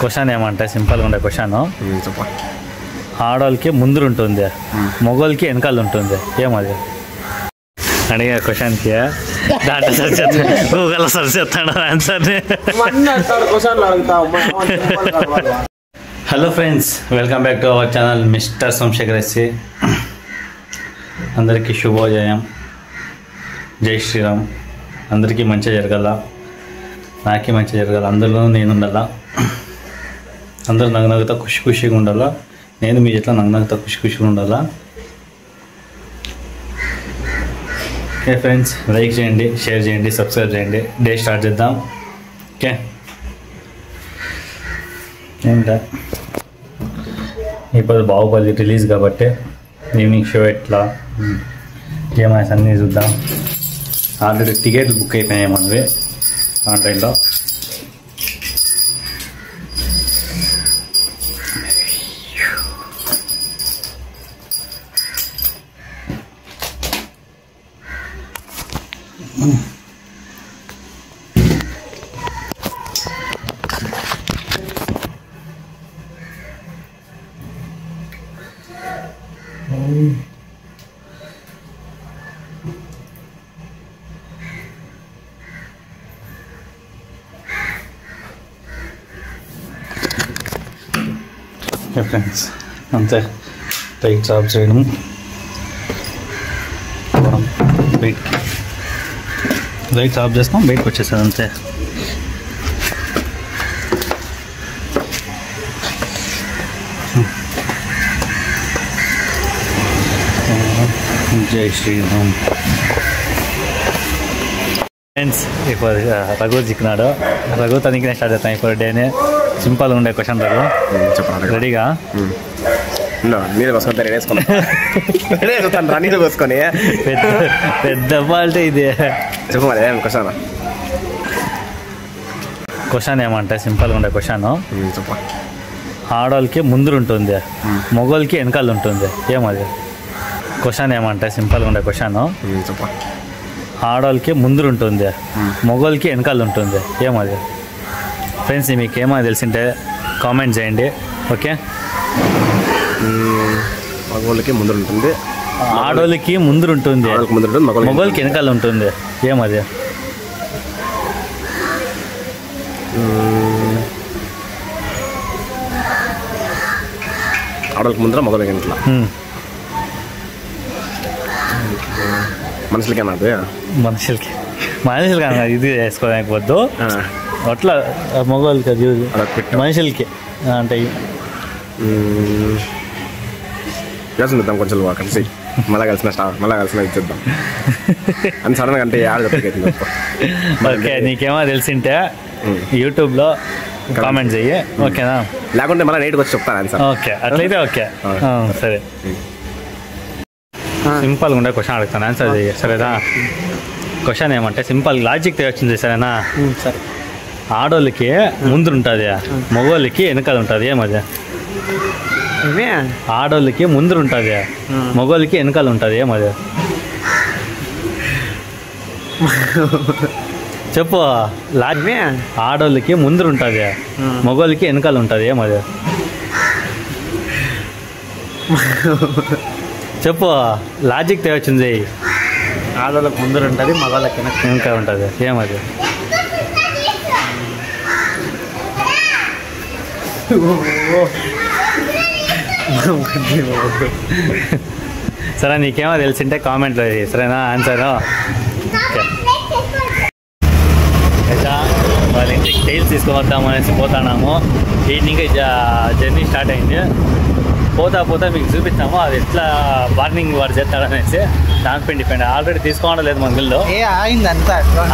Question ఏమంటే సింపుల్గా ఉండే క్వశ్చన్. ఆడవాళ్ళకి ముందు ఉంటుంది, మగవాళ్ళకి వెనకాల ఉంటుంది, ఏమది? అడిగే క్వశ్చన్కి దాంట్లో సర్చ్ గూగుల్లో సర్చ్ చేస్తాడు ఆన్సర్ని. Hello friends, welcome back to our channel mister Somashekar SC. అందరికీ శుభోదయం, జై శ్రీరామ్. అందరికీ మంచిగా జరగాల, నాకే మంచిగా జరగాల, అందరిలోనూ నేను ఉండాలా, అందరూ నగనగతా ఖుషి ఖుషిగా ఉండాలా, నేను మీ ఎట్లా నగనగతా ఖుషి ఖుషిగా ఉండాలా. ఓకే ఫ్రెండ్స్, లైక్ చేయండి, షేర్ చేయండి, సబ్స్క్రైబ్ చేయండి. డే స్టార్ట్ చేద్దాం. ఓకే, ఏంటా ఇప్పుడు బాహుబలి రిలీజ్ కాబట్టి ఈవినింగ్ షో ఎట్లా ఏమైనా అన్నీ చూద్దాం. ఆల్రెడీ టికెట్లు బుక్ అయిపోయినాయి మనవి ఆన్లైన్లో. ఫ్రెండ్స్, అంతే, లైట్స్ ఆఫ్ చేయడం, బయటికి లైట్స్ ఆఫ్ చేస్తాం, బయటకు వచ్చేసాడు అంతే. జై శ్రీరామ్. ఫ్రెండ్స్, ఇప్పుడు రఘు చిక్కినాడు. రఘు తనకి స్టార్ట్ చేస్తాం ఇప్పుడు డేనే. సింపుల్గా ఉండే క్వశ్చన్ రఘు, చెప్పండి. రెడీగా? నీళ్ళు పోసుకొని రెడీ వేసుకుంటాను రా, నీళ్ళు పోసుకొని. పెద్ద ఫాల్ట్ ఇది. చెప్పు మరి క్వశ్చన్. క్వశ్చన్ ఏమంటే సింపుల్గా ఉండే క్వశ్చన్. చెప్ప. ఆడవాళ్ళకి ముందు ఉంటుంది, మగవాళ్ళకి వెనకాల ఉంటుంది, ఏమది? క్వశ్చన్ ఏమంటే సింపుల్గా ఉండే క్వశ్చన్. చెప్ప. ఆడవాళ్ళకి ముందు ఉంటుంది, మగవాళ్ళకి వెనకాల ఉంటుంది, ఏమది? ఫ్రెండ్స్, మీకు ఏమైనా తెలిసింటే కామెంట్ చేయండి. ఓకే, మగవాళ్ళకి ముందు ఉంటుంది, ఆడవాళ్ళకి ముందు ఉంటుంది, మగవాళ్ళకి వెనకాల ఉంటుంది, ఏమది? ఆడవాళ్ళకి ముందర మగవాళ్ళకి వెనకాల. మనుషులకి అన్నది, మనుషులకి అన్న ఇది వేసుకోవడానికి వద్దు, అట్లా మగవాళ్ళకి అది మనుషులకి అంటే చేద్దాం కొంచెం కలిసి మళ్ళీ కలిసిన ఇచ్చేద్దాం అని సడన్గా అంటే ఓకే. నీకేమో తెలిసింటే యూట్యూబ్లో కామెంట్ చెయ్యి, ఓకేనా? లేకుంటే మళ్ళీ నైట్కి వచ్చి చెప్తాను ఆన్సర్. ఓకే, అట్లయితే ఓకే, సరే. సింపుల్గా ఉండే క్వశ్చన్ అడుగుతాను, ఆన్సర్ చెయ్యి, సరేనా? క్వశ్చన్ ఏమంటే సింపుల్ లాజిక్ వచ్చింది, సరేనా? సరే. ఆడోళ్ళకి ముందు ఉంటుంది, మగవాళ్ళకి వెనకాల ఉంటుంది, ఏమది? ఆడోళ్ళకి ముందు ఉంటుంది, మగవాళ్ళకి వెనకాల ఉంటుంది, ఏమది? చెప్పు. ఆడోళ్ళకి ముందు ఉంటుంది, మగవాళ్ళకి వెనకాల ఉంటుంది, ఏమది? చెప్పు, లాజిక్ వచ్చింది. ఆడవాళ్ళకి ముందర ఉంటుంది, మగవాళ్ళకి వెనక ఉంటుంది, ఏమది? సరే, నీకేమో తెలిసింటే కామెంట్లో సరేనా ఆన్సర్? వాళ్ళ ఇంటికి టైల్స్ తీసుకువద్దాము అనేసి పోతున్నాము. ఈవినింగ్ జర్నీ స్టార్ట్ అయింది. పోతా మీకు చూపిస్తాము అది ఎట్లా వార్నింగ్ వాడు చేస్తాడనేసి. దానిపై డిపెండ్. ఆల్రెడీ తీసుకోవడం లేదు మన బిల్లు,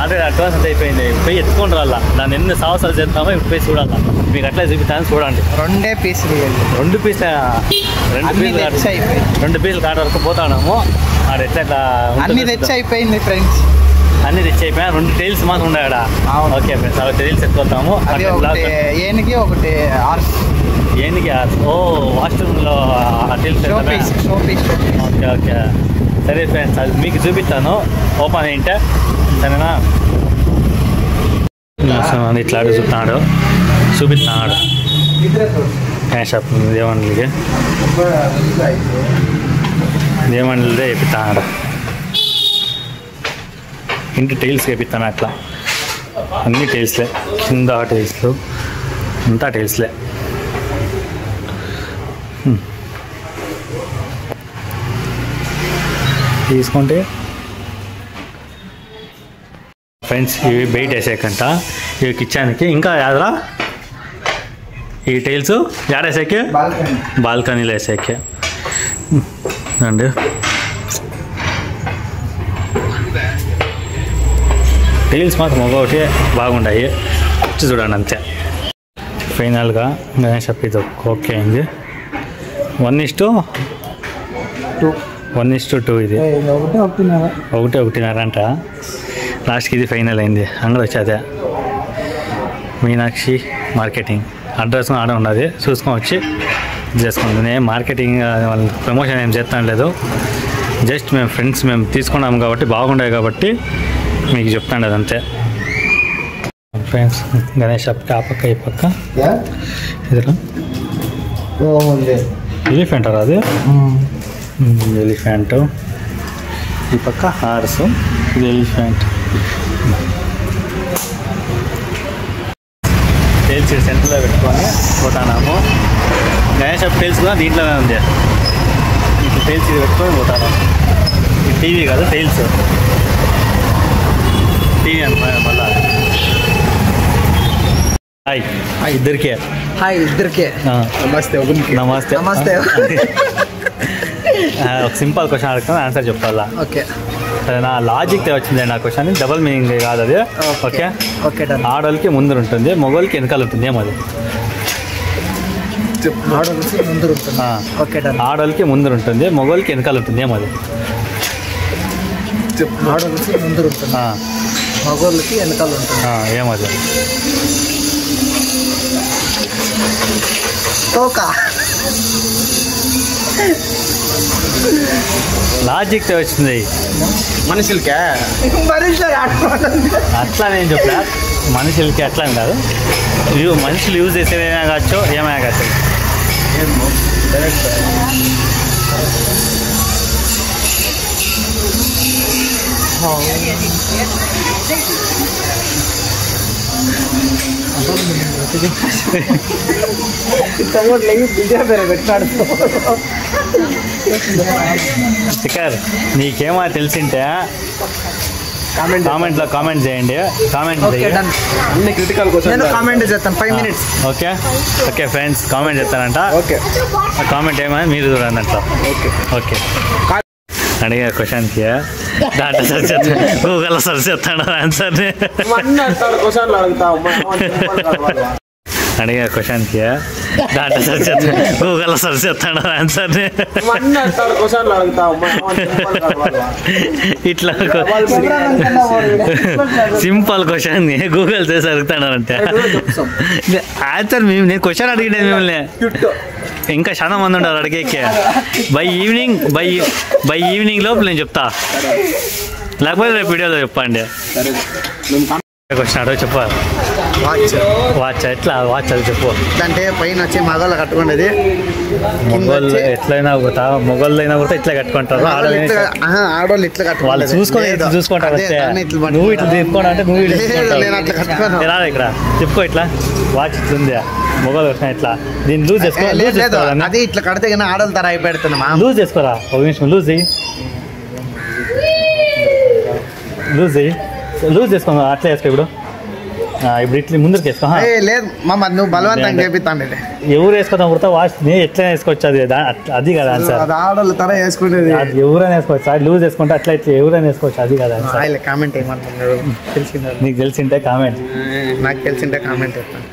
ఆల్రెడీ అడ్వాన్స్ అంతా అయిపోయింది. పోయి ఎత్తుకొని రాలా, దాన్ని ఎన్ని సంవత్సరాలు చేస్తామో ఇప్పుడు పోయి చూడాలా. మీకు అట్లా చూపిస్తాను, చూడండి. రెండు పీసులు కాడ వరకు పోతాము. ఆడ ఎట్లా అన్ని తెచ్చి అయిపోయింది ఫ్రెండ్స్, అన్ని తెచ్చి అయిపోయా. 2 టైల్స్ మాత్రం ఉన్నాయి ఆడ. ఓకే ఫ్రెండ్స్, అవి టైల్స్ ఎత్తుకొస్తాము. ఏనికి ఒకటి ఏనికి వాష్రూమ్లో టైల్స్. ఓకే ఓకే, సరే ఫ్రెండ్స్, అది మీకు చూపిస్తాను. ఓపెన్ అయింటే సరేనా? ఇట్లా చూపిస్తున్నాడు. ಗಣೇಶ ದೇವಣ್ಣಲಿಗೆ ದೇವಣ್ಣಲ್ದೇ వేపిస్తానట ఇంటి టైల్స్ వేపిస్తాను అట్లా అన్ని టైల్స్లే కింద టైల్స్లు అంతా టైల్స్లే తీసుకుంటే ఫ్రెండ్స్ ఇవి బయట వేసేకంట ఇవి కిచెన్కి ఇంకా యాదరా ఈ టైల్స్ యాడేసాకే బాల్కనీలో వేసాకే అండి టైల్స్ మాత్రం ఒకటి బాగుంటాయి చూడండి అంతే ఫైనల్గా గణేష్ ఇది ఓకే అయింది 1:2 ఇది 1:1.5 అంట లాస్ట్కి ఇది ఫైనల్ అయింది అంగడి వచ్చేదే మీనాక్షి మార్కెటింగ్ అడ్రస్ ఆడ ఉన్నది చూసుకొని వచ్చి చేసుకుంది నేను మార్కెటింగ్ వాళ్ళ ప్రమోషన్ ఏం చేస్తాను లేదు జస్ట్ మేము ఫ్రెండ్స్ మేము తీసుకున్నాము కాబట్టి బాగుండాయి కాబట్టి మీకు చెప్తాను అది అంతే ఫ్రెండ్స్ గణేష్ ఆ పక్క ఈ పక్క ఇదిరా ఎలిఫెంట్ అది ఎలిఫెంట్ ఈ పక్క హార్స్ ఇది ఎలిఫెంట్ టైల్స్ సెంటర్లో పెట్టుకొని పోతాము గణేష్ టైల్స్ కూడా దీంట్లోనే ఉంది ఇట్లా టైల్స్ ఇది పెట్టుకొని పోతాను ఇది టీవీ కాదు టైల్స్ టీవీ అనుకున్నా మళ్ళా హాయ్ ఇద్దరికే నమస్తే ఒక సింపుల్ క్వశ్చన్ అడుగుతాను ఆన్సర్ చెప్పాలా ఓకే సరేనా లాజిక్ వచ్చింది నా క్వశ్చన్ డబల్ మీనింగ్ కాదు అది ఓకే ఆడోళ్ళకి ముందు ఉంటుంది మొగోళ్ళకి వెనకాల ఉంటుంది ఏమది ఆడోళ్ళకి ముందు ఉంటుంది మొగోళ్ళకి వెనకాల ఉంటుంది ఏమది మగోళ్ళకి వెనకాల ఉంటుంది ఏమది లాజిక్ వచ్చింది మనుషులకే అట్లా నేను చెప్పా మనుషులకి అట్లా కాదు మనుషులు యూజ్ చేసేమైనా కావచ్చు ఏమైనా కావచ్చు శిఖర్ నీకేమో తెలిసింటే కామెంట్లో కామెంట్ చేయండి అన్ని క్రిటికల్ కామెంట్ చేస్తాను 5 minutes okay okay friends comment చేస్తానంట ఓకే కామెంట్ ఏమైనా మీరు చూడండి అట్లా ఓకే అడిగే క్వశ్చన్కి దాంట్లో సర్చ్ చేస్తాను గూగుల్లో సర్చ్ చేస్తాను ఆన్సర్ని అడిగే క్వశ్చన్కి దాంట్లో సర్చ్ చేస్తాను గూగుల్లో సర్చ్ చేస్తాను ఆన్సర్ని ఇట్లా సింపుల్ క్వశ్చన్ గూగుల్ చేసి అడుగుతాను అంటే ఆన్సర్ నేను క్వశ్చన్ అడిగినది మిమ్మల్ని ఇంకా చాలా మంది ఉంటారు అడిగేకే బై ఈవినింగ్ లోపు నేను చెప్తా లేకపోతే రేపు వీడియోలో చెప్పండి క్వశ్చన్ అడగ చెప్పాలి వాచ్ ఎట్లా వాచ్ అది చెప్పు అంటే పైన వచ్చి మగవాళ్ళు కట్టుకునేది మొగోళ్ళు ఎట్లయినా కూడా మొగోళ్ళు అయినా కూడా ఇట్లా కట్టుకుంటారు ఆడవాళ్ళు ఇట్లా వాళ్ళు చూసుకుంటారు నువ్వు ఇట్లా తీసుకోవడం అంటే నువ్వు రాదు ఇక్కడ చెప్పుకో ఇట్లా వాచ్ ఇట్లా ఉంది మొగోళ్ళు వచ్చినా ఇట్లా దీన్ని లూజ్ చేసుకో అది ఇట్లా కడితే కానీ ఆడవాళ్ళ తర అయిపోతున్నా లూజ్ చేసుకోరా ఒక నిమిషం లూజ్ చెయ్యి లూజ్ చేసుకో అట్లా వేసుకో ఇప్పుడు ఇట్లా ముందరికి వేసుకో లేదు మమ్మ నువ్వు బలవంతంగా చేపిస్తాను ఎవరు వేసుకుందాం కుడతా వాచ్ ఎట్లా వేసుకోవచ్చు అది కదా ఆన్సర్ ఆడవాళ్ళ తర వేసుకునేది ఎవరైనా వేసుకోవచ్చు అది లూజ్ వేసుకుంటే అట్లా ఇట్లా ఎవరైనా వేసుకోవచ్చు అది కదా ఆన్సర్ కామెంట్ ఏమంటున్నారు తెలిసిందా నీకు తెలిసింటే కామెంట్ నాకు తెలిసింటే కామెంట్ చెప్తాను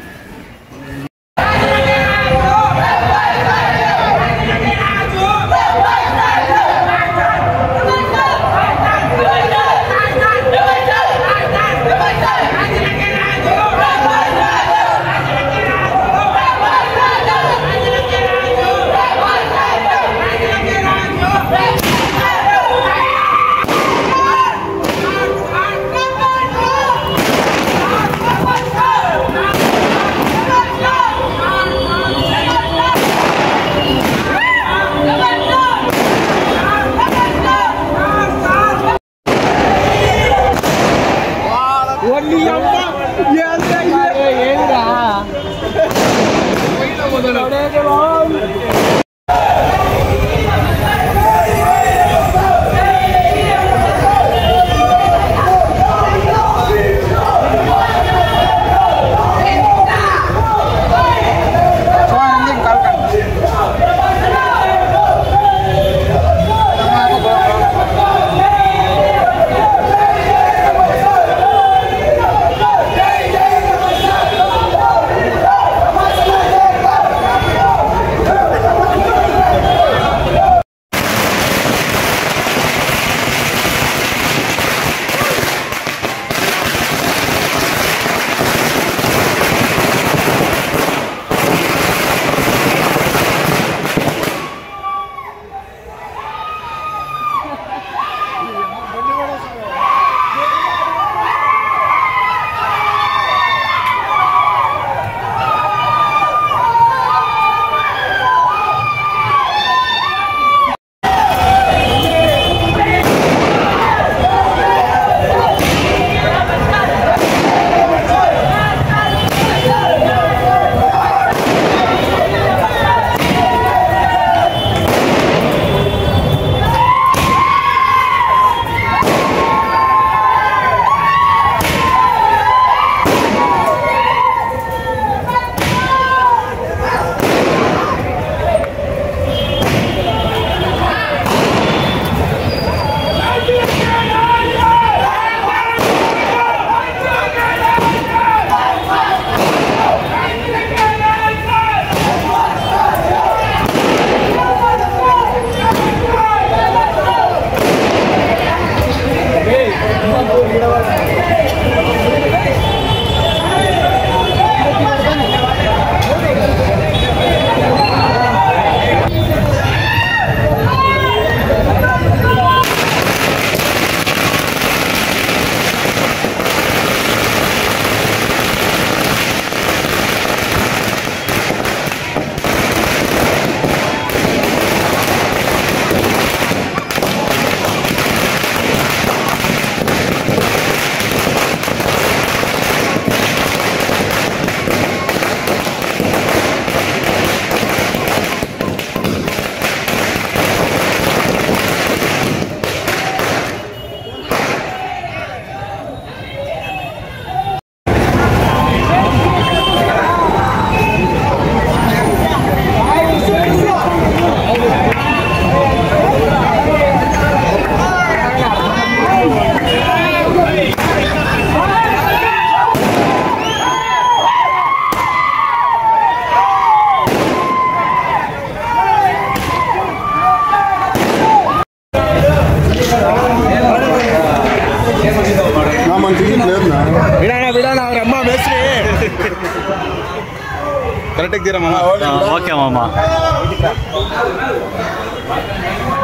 ఓకే మామ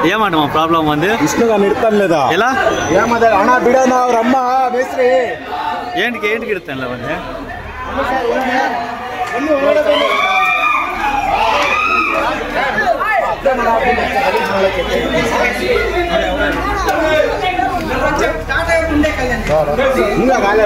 ఏమంట మా ప్రాబ్లం ఉంది విష్ణుగా నిడతాను లేదా ఎలా ఏమద అಣ್ಣ ಬಿಡೋಣ ಅವ್ರ ಅಮ್ಮ ಮೇಸ್ತ್ರಿ ఏంటికి ఇడతాను అవన్నీ ఇంకా కాలే